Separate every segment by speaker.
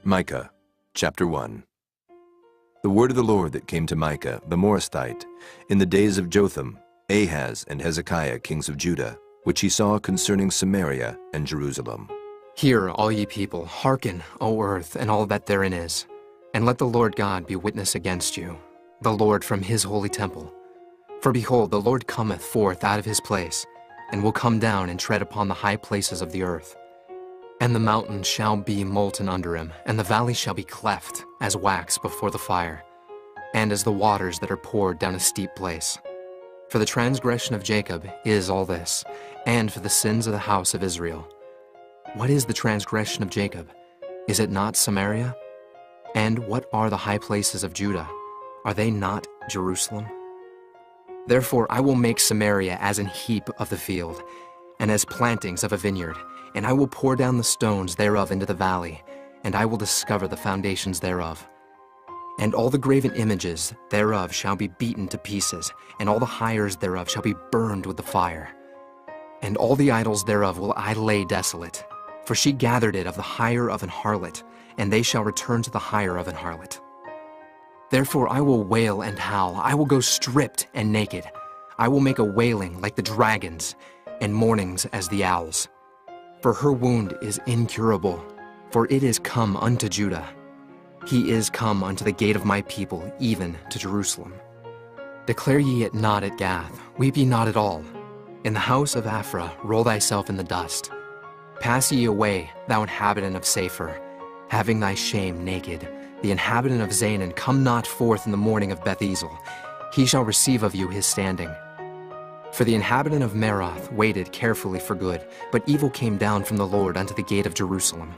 Speaker 1: Micah, chapter 1. The word of the Lord that came to Micah, the Morasthite, in the days of Jotham, Ahaz, and Hezekiah, kings of Judah, which he saw concerning Samaria and Jerusalem.
Speaker 2: Hear, all ye people, hearken, O earth, and all that therein is, and let the Lord God be witness against you, the Lord from his holy temple. For behold, the Lord cometh forth out of his place, and will come down and tread upon the high places of the earth. And the mountains shall be molten under him, and the valley shall be cleft as wax before the fire, and as the waters that are poured down a steep place. For the transgression of Jacob is all this, and for the sins of the house of Israel. What is the transgression of Jacob? Is it not Samaria? And what are the high places of Judah? Are they not Jerusalem? Therefore I will make Samaria as an heap of the field, and as plantings of a vineyard, and I will pour down the stones thereof into the valley, and I will discover the foundations thereof. And all the graven images thereof shall be beaten to pieces, and all the hires thereof shall be burned with the fire. And all the idols thereof will I lay desolate, for she gathered it of the hire of an harlot, and they shall return to the hire of an harlot. Therefore I will wail and howl, I will go stripped and naked. I will make a wailing like the dragons, and mournings as the owls. For her wound is incurable, for it is come unto Judah. He is come unto the gate of my people, even to Jerusalem. Declare ye it not at Gath, weep ye not at all. In the house of Aphrah roll thyself in the dust. Pass ye away, thou inhabitant of Sapher, having thy shame naked. The inhabitant of Zanan, come not forth in the morning of Beth-ezel. He shall receive of you his standing. For the inhabitant of Meroth waited carefully for good, but evil came down from the Lord unto the gate of Jerusalem.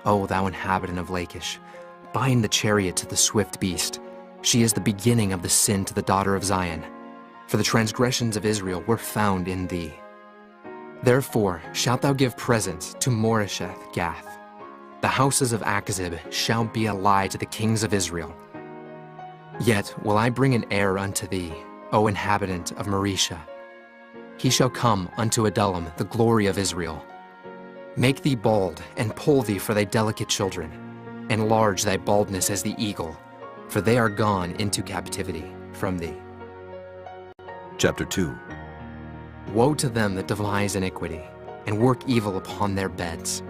Speaker 2: O thou inhabitant of Lachish, bind the chariot to the swift beast. She is the beginning of the sin to the daughter of Zion. For the transgressions of Israel were found in thee. Therefore shalt thou give presents to Moresheth Gath. The houses of Achzib shall be a lie to the kings of Israel. Yet will I bring an heir unto thee, O inhabitant of Maresha. He shall come unto Adullam, the glory of Israel. Make thee bald, and pull thee for thy delicate children. Enlarge thy baldness as the eagle, for they are gone into captivity from thee.
Speaker 1: Chapter 2.
Speaker 2: Woe to them that devise iniquity, and work evil upon their beds.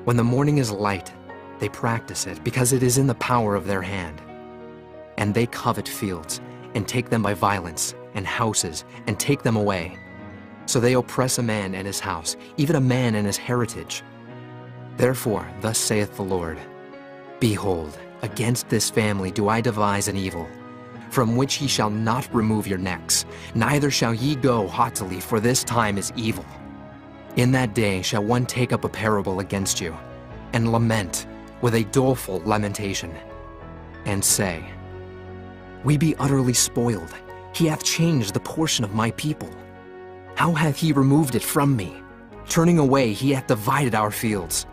Speaker 2: When the morning is light, they practice it, because it is in the power of their hand. And they covet fields, and take them by violence, and houses, and take them away. So they oppress a man and his house, even a man and his heritage. Therefore, thus saith the Lord, Behold, against this family do I devise an evil, from which ye shall not remove your necks, neither shall ye go haughtily, for this time is evil. In that day shall one take up a parable against you, and lament with a doleful lamentation, and say, We be utterly spoiled. He hath changed the portion of my people. How hath he removed it from me? Turning away, he hath divided our fields.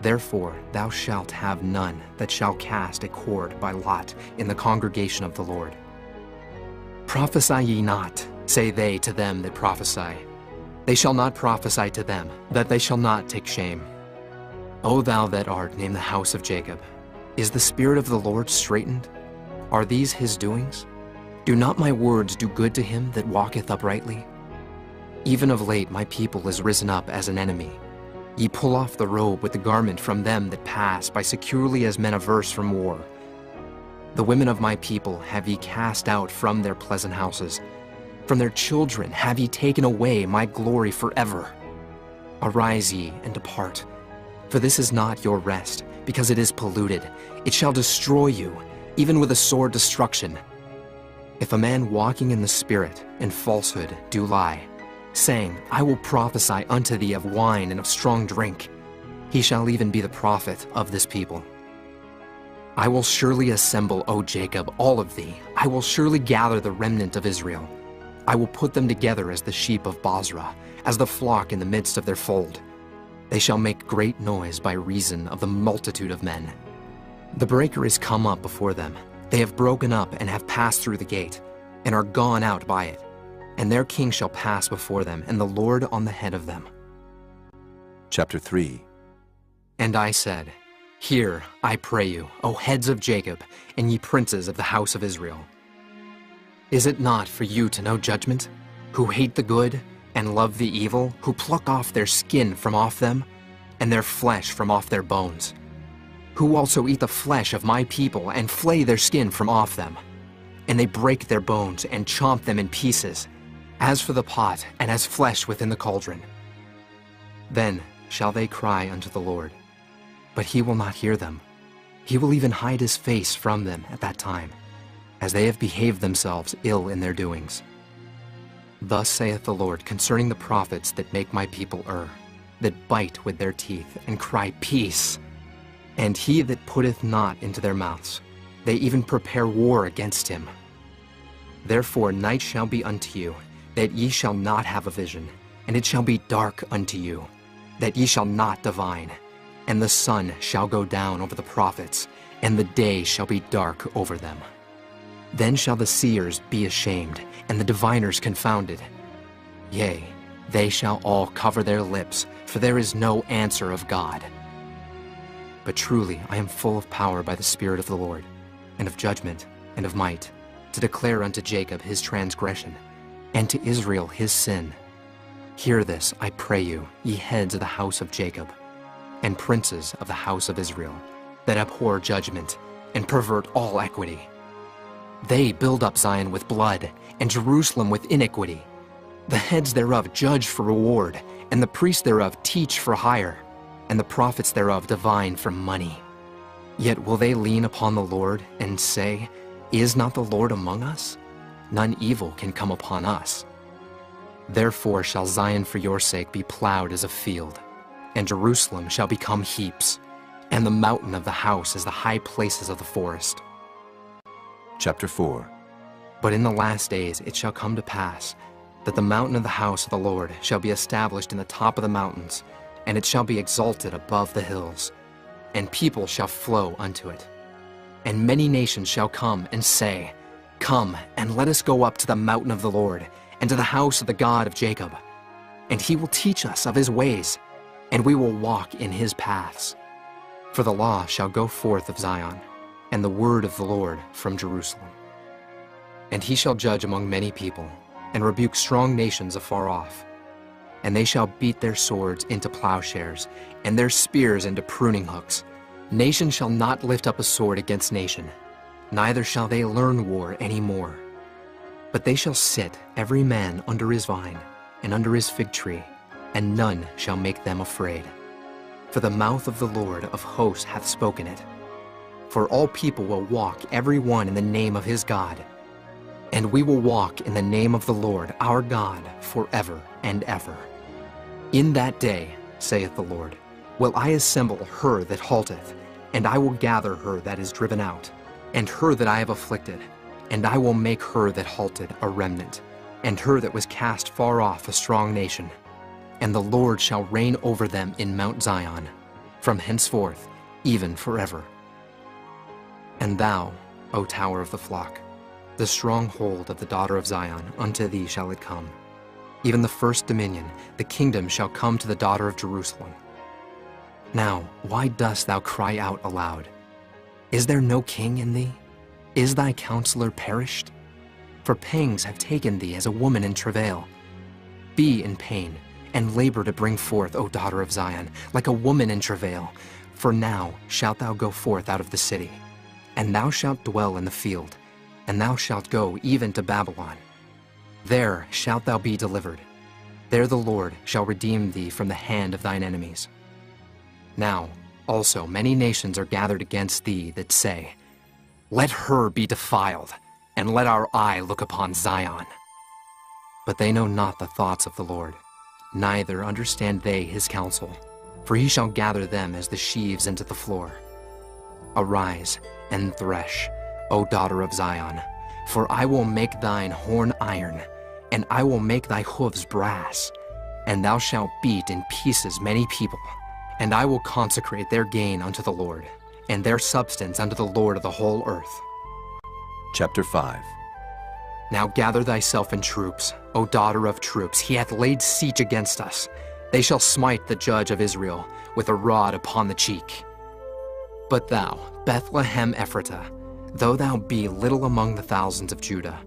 Speaker 2: Therefore thou shalt have none that shall cast a cord by lot in the congregation of the Lord. Prophesy ye not, say they to them that prophesy. They shall not prophesy to them, that they shall not take shame. O thou that art named the house of Jacob, is the spirit of the Lord straitened? Are these his doings? Do not my words do good to him that walketh uprightly? Even of late my people is risen up as an enemy. Ye pull off the robe with the garment from them that pass by securely as men averse from war. The women of my people have ye cast out from their pleasant houses. From their children have ye taken away my glory forever. Arise ye and depart, for this is not your rest, because it is polluted. It shall destroy you, even with a sore destruction. If a man walking in the Spirit and falsehood do lie, saying, I will prophesy unto thee of wine and of strong drink, he shall even be the prophet of this people. I will surely assemble, O Jacob, all of thee. I will surely gather the remnant of Israel. I will put them together as the sheep of Bozrah, as the flock in the midst of their fold. They shall make great noise by reason of the multitude of men. The breaker is come up before them. They have broken up and have passed through the gate, and are gone out by it. And their king shall pass before them, and the Lord on the head of them.
Speaker 1: Chapter 3.
Speaker 2: And I said, Hear, I pray you, O heads of Jacob, and ye princes of the house of Israel. Is it not for you to know judgment, who hate the good and love the evil, who pluck off their skin from off them, and their flesh from off their bones, who also eat the flesh of my people and flay their skin from off them, and they break their bones and chomp them in pieces, as for the pot and as flesh within the cauldron? Then shall they cry unto the Lord, but he will not hear them. He will even hide his face from them at that time, as they have behaved themselves ill in their doings. Thus saith the Lord concerning the prophets that make my people err, that bite with their teeth and cry, Peace! And he that putteth not into their mouths, they even prepare war against him. Therefore night shall be unto you, that ye shall not have a vision, and it shall be dark unto you, that ye shall not divine. And the sun shall go down over the prophets, and the day shall be dark over them. Then shall the seers be ashamed, and the diviners confounded. Yea, they shall all cover their lips, for there is no answer of God. But truly I am full of power by the Spirit of the Lord, and of judgment, and of might, to declare unto Jacob his transgression, and to Israel his sin. Hear this, I pray you, ye heads of the house of Jacob, and princes of the house of Israel, that abhor judgment, and pervert all equity. They build up Zion with blood, and Jerusalem with iniquity. The heads thereof judge for reward, and the priests thereof teach for hire, and the prophets thereof divine for money. Yet will they lean upon the Lord, and say, Is not the Lord among us? None evil can come upon us. Therefore shall Zion for your sake be plowed as a field, and Jerusalem shall become heaps, and the mountain of the house as the high places of the forest.
Speaker 1: Chapter 4.
Speaker 2: But in the last days it shall come to pass that the mountain of the house of the Lord shall be established in the top of the mountains, and it shall be exalted above the hills, and people shall flow unto it. And many nations shall come and say, Come, and let us go up to the mountain of the Lord, and to the house of the God of Jacob. And he will teach us of his ways, and we will walk in his paths. For the law shall go forth of Zion, and the word of the Lord from Jerusalem. And he shall judge among many people, and rebuke strong nations afar off. And they shall beat their swords into plowshares, and their spears into pruning hooks. Nation shall not lift up a sword against nation, neither shall they learn war any more. But they shall sit every man under his vine, and under his fig tree, and none shall make them afraid. For the mouth of the Lord of hosts hath spoken it. For all people will walk every one in the name of his God, and we will walk in the name of the Lord our God forever and ever. In that day, saith the Lord, will I assemble her that halteth, and I will gather her that is driven out, and her that I have afflicted, and I will make her that halted a remnant, and her that was cast far off a strong nation. And the Lord shall reign over them in Mount Zion, from henceforth, even forever. And thou, O tower of the flock, the stronghold of the daughter of Zion, unto thee shall it come. Even the first dominion, the kingdom shall come to the daughter of Jerusalem. Now, why dost thou cry out aloud? Is there no king in thee? Is thy counselor perished? For pangs have taken thee as a woman in travail. Be in pain, and labor to bring forth, O daughter of Zion, like a woman in travail. For now shalt thou go forth out of the city, and thou shalt dwell in the field, and thou shalt go even to Babylon. There shalt thou be delivered. There the Lord shall redeem thee from the hand of thine enemies. Now also many nations are gathered against thee that say, Let her be defiled, and let our eye look upon Zion. But they know not the thoughts of the Lord, neither understand they his counsel, for he shall gather them as the sheaves into the floor. Arise and thresh, O daughter of Zion, for I will make thine horn iron, and I will make thy hoofs brass, and thou shalt beat in pieces many people, and I will consecrate their gain unto the Lord, and their substance unto the Lord of the whole earth.
Speaker 1: Chapter 5.
Speaker 2: Now gather thyself in troops, O daughter of troops. He hath laid siege against us. They shall smite the judge of Israel with a rod upon the cheek. But thou, Bethlehem Ephratah, though thou be little among the thousands of Judah,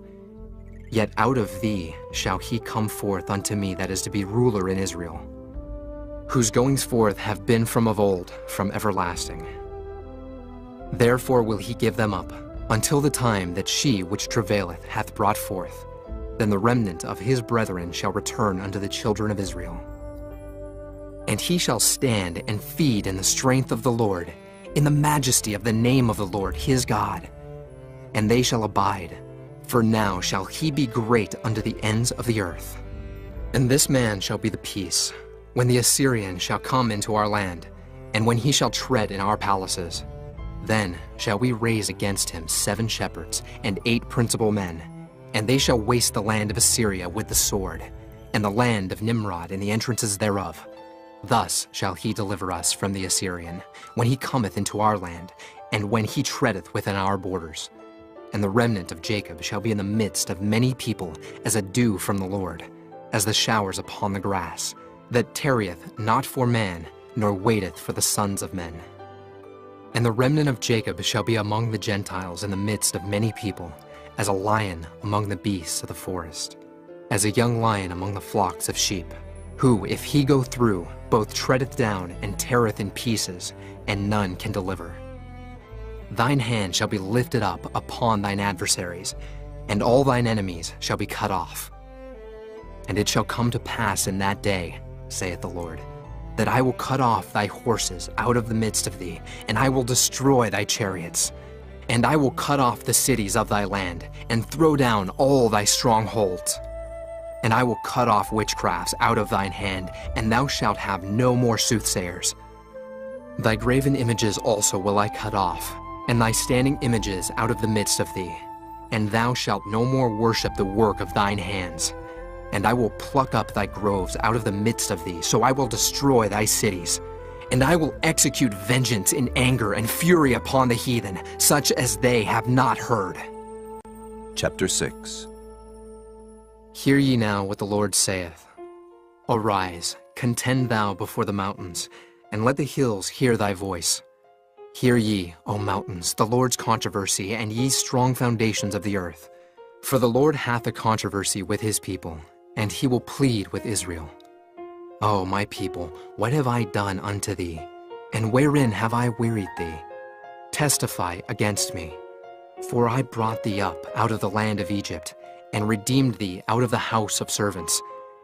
Speaker 2: yet out of thee shall he come forth unto me that is to be ruler in Israel, whose goings forth have been from of old, from everlasting. Therefore will he give them up, until the time that she which travaileth hath brought forth. Then the remnant of his brethren shall return unto the children of Israel. And he shall stand and feed in the strength of the Lord, in the majesty of the name of the Lord his God. And they shall abide, for now shall he be great unto the ends of the earth. And this man shall be the peace, when the Assyrian shall come into our land, and when he shall tread in our palaces. Then shall we raise against him 7 shepherds and 8 principal men, and they shall waste the land of Assyria with the sword, and the land of Nimrod and the entrances thereof. Thus shall he deliver us from the Assyrian, when he cometh into our land, and when he treadeth within our borders. And the remnant of Jacob shall be in the midst of many people, as a dew from the Lord, as the showers upon the grass, that tarrieth not for man, nor waiteth for the sons of men. And the remnant of Jacob shall be among the Gentiles in the midst of many people, as a lion among the beasts of the forest, as a young lion among the flocks of sheep, who, if he go through, both treadeth down and teareth in pieces, and none can deliver. Thine hand shall be lifted up upon thine adversaries, and all thine enemies shall be cut off. And it shall come to pass in that day, saith the Lord, that I will cut off thy horses out of the midst of thee, and I will destroy thy chariots. And I will cut off the cities of thy land, and throw down all thy strongholds. And I will cut off witchcrafts out of thine hand, and thou shalt have no more soothsayers. Thy graven images also will I cut off, and thy standing images out of the midst of thee. And thou shalt no more worship the work of thine hands. And I will pluck up thy groves out of the midst of thee, so I will destroy thy cities. And I will execute vengeance in anger and fury upon the heathen, such as they have not heard.
Speaker 1: Chapter 6.
Speaker 2: Hear ye now what the Lord saith. Arise, contend thou before the mountains, and let the hills hear thy voice. Hear ye, O mountains, the Lord's controversy, and ye strong foundations of the earth. For the Lord hath a controversy with his people, and he will plead with Israel. O my people, what have I done unto thee? And wherein have I wearied thee? Testify against me. For I brought thee up out of the land of Egypt, and redeemed thee out of the house of servants.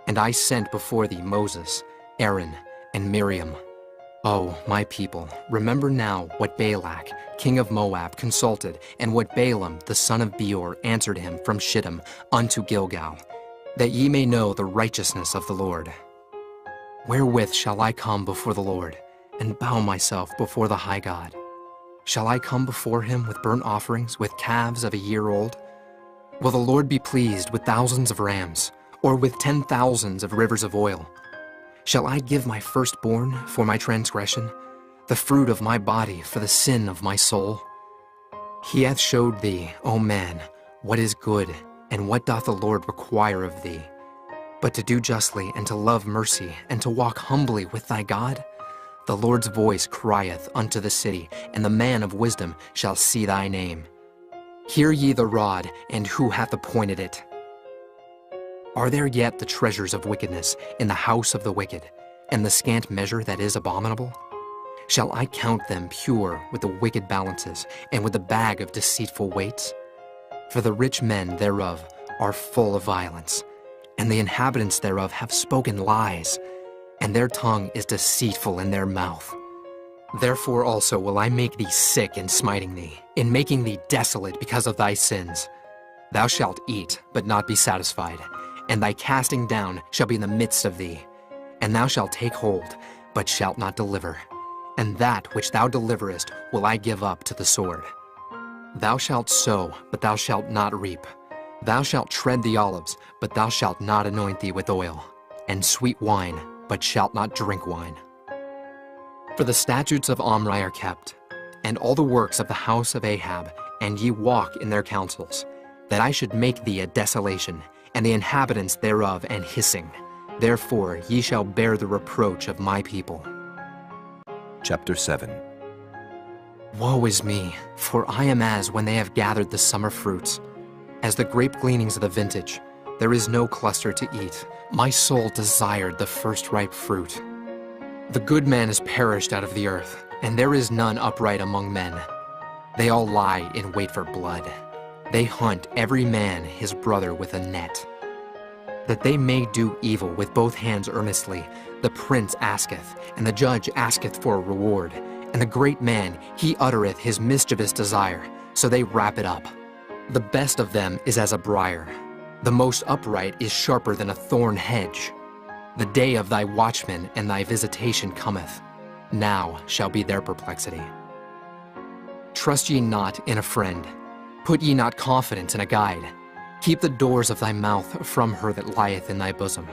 Speaker 2: And I sent before thee Moses, Aaron, and Miriam. O my people, remember now what Balak, king of Moab, consulted, and what Balaam, the son of Beor, answered him from Shittim unto Gilgal, that ye may know the righteousness of the Lord. Wherewith shall I come before the Lord, and bow myself before the high God? Shall I come before him with burnt offerings, with calves of a year old? Will the Lord be pleased with thousands of rams, or with 10,000s of rivers of oil? Shall I give my firstborn for my transgression, the fruit of my body for the sin of my soul? He hath showed thee, O man, what is good, and what doth the Lord require of thee, but to do justly, and to love mercy, and to walk humbly with thy God? The Lord's voice crieth unto the city, and the man of wisdom shall see thy name. Hear ye the rod, and who hath appointed it? Are there yet the treasures of wickedness in the house of the wicked, and the scant measure that is abominable? Shall I count them pure with the wicked balances, and with the bag of deceitful weights? For the rich men thereof are full of violence, and the inhabitants thereof have spoken lies, and their tongue is deceitful in their mouth. Therefore also will I make thee sick in smiting thee, in making thee desolate because of thy sins. Thou shalt eat, but not be satisfied, and thy casting down shall be in the midst of thee. And thou shalt take hold, but shalt not deliver. And that which thou deliverest will I give up to the sword. Thou shalt sow, but thou shalt not reap. Thou shalt tread the olives, but thou shalt not anoint thee with oil, and sweet wine, but shalt not drink wine. For the statutes of Omri are kept, and all the works of the house of Ahab, and ye walk in their counsels, that I should make thee a desolation, and the inhabitants thereof an hissing. Therefore ye shall bear the reproach of my people.
Speaker 1: Chapter 7.
Speaker 2: Woe is me, for I am as when they have gathered the summer fruits. As the grape gleanings of the vintage, there is no cluster to eat. My soul desired the first ripe fruit. The good man is perished out of the earth, and there is none upright among men. They all lie in wait for blood. They hunt every man his brother with a net. That they may do evil with both hands earnestly, the prince asketh, and the judge asketh for a reward. And the great man, he uttereth his mischievous desire, so they wrap it up. The best of them is as a briar. The most upright is sharper than a thorn hedge. The day of thy watchman and thy visitation cometh. Now shall be their perplexity. Trust ye not in a friend. Put ye not confidence in a guide. Keep the doors of thy mouth from her that lieth in thy bosom.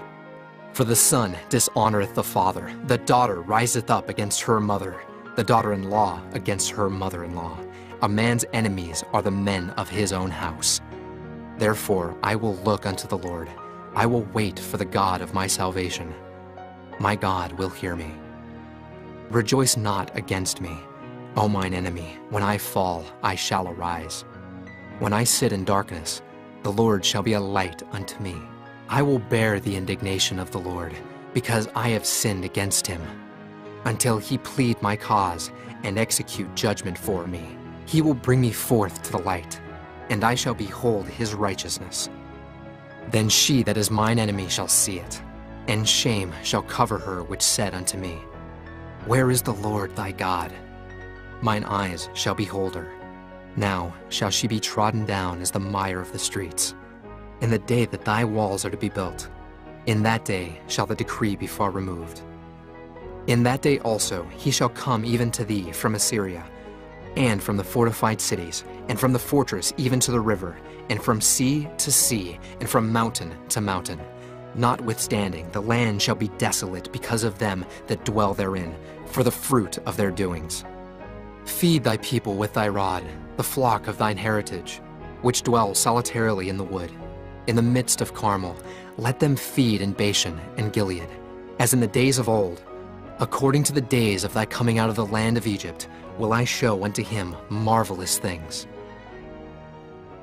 Speaker 2: For the son dishonoreth the father, the daughter riseth up against her mother, the daughter-in-law against her mother-in-law. A man's enemies are the men of his own house. Therefore I will look unto the Lord. I will wait for the God of my salvation. My God will hear me. Rejoice not against me, O mine enemy. When I fall, I shall arise. When I sit in darkness, the Lord shall be a light unto me. I will bear the indignation of the Lord, because I have sinned against him. Until he plead my cause and execute judgment for me, he will bring me forth to the light, and I shall behold his righteousness. Then she that is mine enemy shall see it, and shame shall cover her which said unto me, Where is the Lord thy God? Mine eyes shall behold her. Now shall she be trodden down as the mire of the streets. In the day that thy walls are to be built, in that day shall the decree be far removed. In that day also he shall come even to thee from Assyria, and from the fortified cities, and from the fortress even to the river, and from sea to sea, and from mountain to mountain. Notwithstanding, the land shall be desolate because of them that dwell therein, for the fruit of their doings. Feed thy people with thy rod, the flock of thine heritage, which dwell solitarily in the wood. In the midst of Carmel, let them feed in Bashan and Gilead, as in the days of old. According to the days of thy coming out of the land of Egypt, will I show unto him marvelous things.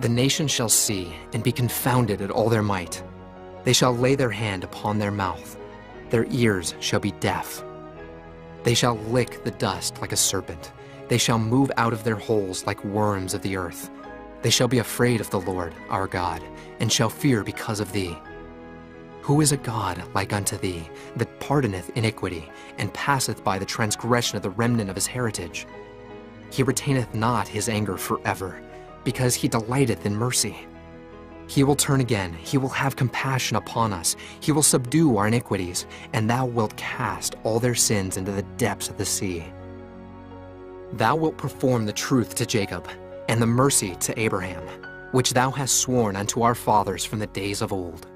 Speaker 2: The nations shall see and be confounded at all their might. They shall lay their hand upon their mouth. Their ears shall be deaf. They shall lick the dust like a serpent. They shall move out of their holes like worms of the earth. They shall be afraid of the Lord our God, and shall fear because of thee. Who is a God like unto thee, that pardoneth iniquity, and passeth by the transgression of the remnant of his heritage? He retaineth not his anger forever, because he delighteth in mercy. He will turn again, he will have compassion upon us, he will subdue our iniquities, and thou wilt cast all their sins into the depths of the sea. Thou wilt perform the truth to Jacob, and the mercy to Abraham, which thou hast sworn unto our fathers from the days of old.